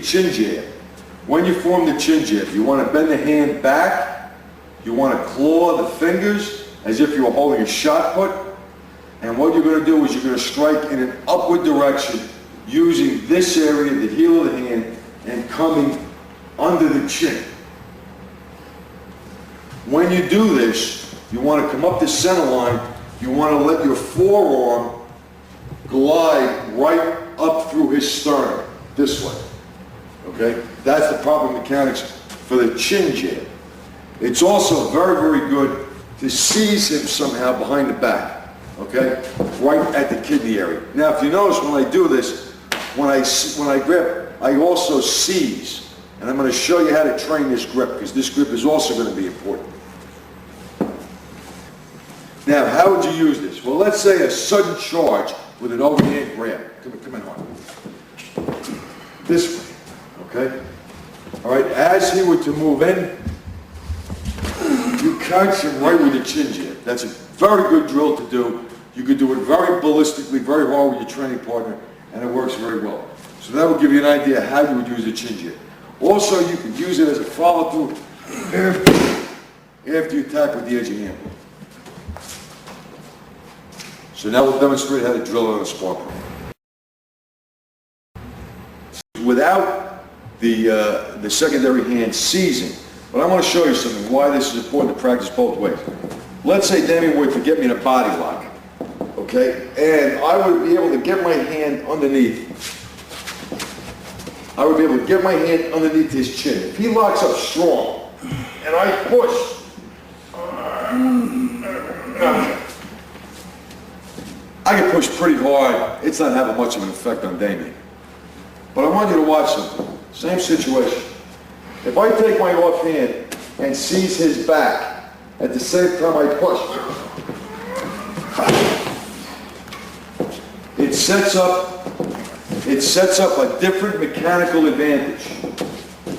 Chin jab. When you form the chin jab, you want to bend the hand back, you want to claw the fingers as if you were holding a shot put, and what you're going to do is you're going to strike in an upward direction using this area, the heel of the hand, and coming under the chin. When you do this, you want to come up the center line, you want to let your forearm glide right up through his sternum, this way. Okay? That's the proper mechanics for the chin jab. It's also very, very good to seize him somehow behind the back. Okay? Right at the kidney area. Now, if you notice when I do this, when I grip, I also seize. And I'm going to show you how to train this grip, because this grip is also going to be important. Now, how would you use this? Well, let's say a sudden charge with an overhand grab. Come in hard. This way, okay? All right, as he were to move in, you catch him right with the chin jab. That's a very good drill to do. You could do it very ballistically, very hard with your training partner, and it works very well. So that will give you an idea how you would use the chin jab. Also, you could use it as a follow-through after you attack with the edge of your hand. So now we'll demonstrate how to drill it on a spar plane. Without the secondary hand seizing, but I want to show you something, why this is important to practice both ways. Let's say Damien were to get me in a body lock, okay, and I would be able to get my hand underneath. I would be able to get my hand underneath his chin. If he locks up strong, and I push, I can push pretty hard. It's not having much of an effect on Damien. But I want you to watch something. Same situation. If I take my off hand and seize his back, at the same time I push, it sets up a different mechanical advantage.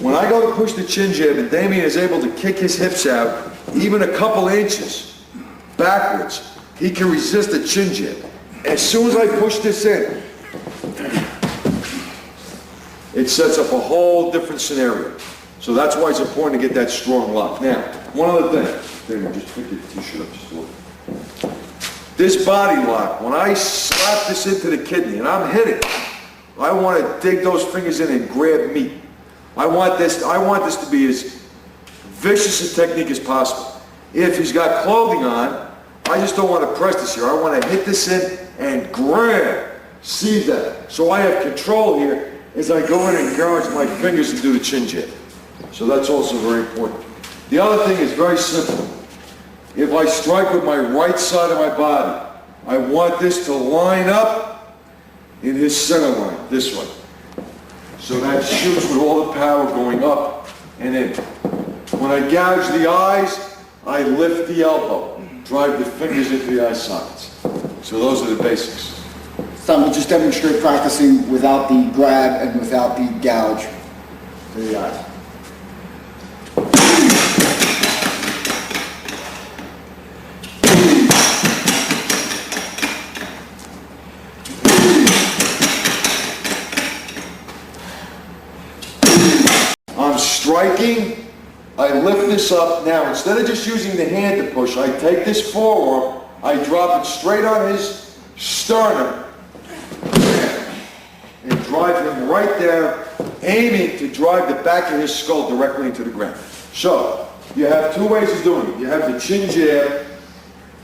When I go to push the chin jab and Damien is able to kick his hips out even a couple inches backwards, he can resist the chin jab. As soon as I push this in, it sets up a whole different scenario. So that's why it's important to get that strong lock. Now, one other thing. Damien, just pick your t-shirt up just a little. This body lock, when I slap this into the kidney and I'm hitting, I want to dig those fingers in and grab meat. I want this to be as vicious a technique as possible. If he's got clothing on, I just don't want to press this here. I want to hit this in and grab, seize that. So I have control here as I go in and gouge my fingers and do the chin jab. So that's also very important. The other thing is very simple. If I strike with my right side of my body, I want this to line up in his center line, this way. So that shoots with all the power going up and in. When I gouge the eyes, I lift the elbow, drive the fingers into the eye sockets. So those are the basics. So we'll just demonstrate practicing without the grab and without the gouge to the eyes. I'm striking, I lift this up. Now, instead of just using the hand to push, I take this forearm, I drop it straight on his sternum, and drive him right there, aiming to drive the back of his skull directly into the ground. So, you have two ways of doing it. You have the chin jab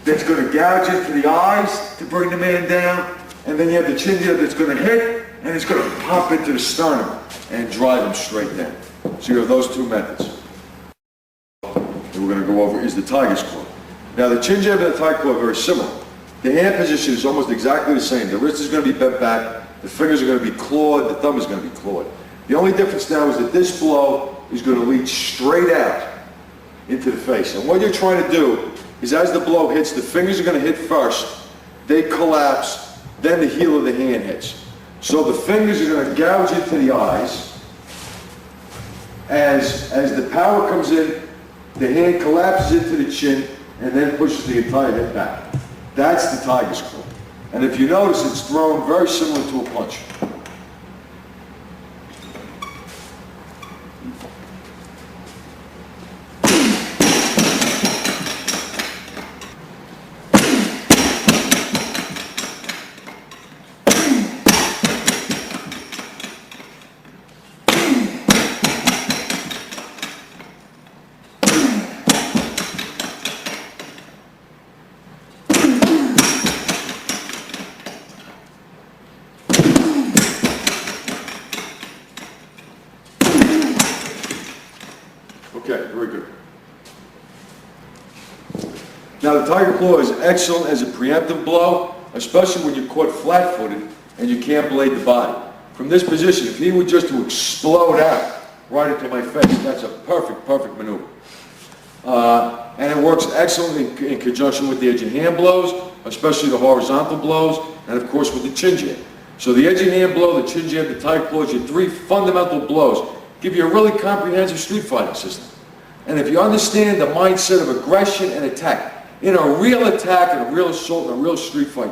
that's going to gouge into the eyes to bring the man down, and then you have the chin jab that's going to hit, and it's going to pop into the sternum and drive him straight down. So you have those two methods. That we're going to go over is the tiger's claw. Now the chin jab and the tiger claw are very similar. The hand position is almost exactly the same. The wrist is going to be bent back, the fingers are going to be clawed, the thumb is going to be clawed. The only difference now is that this blow is going to lead straight out into the face. And what you're trying to do is as the blow hits, the fingers are going to hit first, they collapse, then the heel of the hand hits. So the fingers are going to gouge into the eyes. As the power comes in, the hand collapses into the chin and then pushes the entire head back. That's the tiger's claw. And if you notice, it's thrown very similar to a punch. Okay, very good. Now, the Tiger Claw is excellent as a preemptive blow, especially when you're caught flat-footed and you can't blade the body. From this position, if he were just to explode out right into my face, that's a perfect maneuver. And it works excellently in conjunction with the edge and hand blows, especially the horizontal blows, and of course with the chin jab. So the edge and hand blow, the chin jab, the Tiger Claw, your three fundamental blows give you a really comprehensive street fighting system. And if you understand the mindset of aggression and attack, in a real attack and a real assault and a real street fight,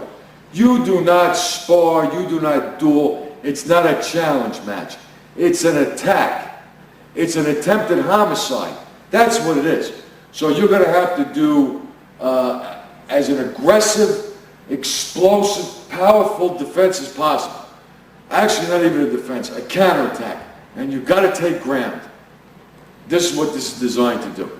you do not spar, you do not duel. It's not a challenge match. It's an attack. It's an attempted homicide. That's what it is. So you're going to have to do as an aggressive, explosive, powerful defense as possible. Actually, not even a defense, a counterattack. And you've got to take ground. This is what this is designed to do.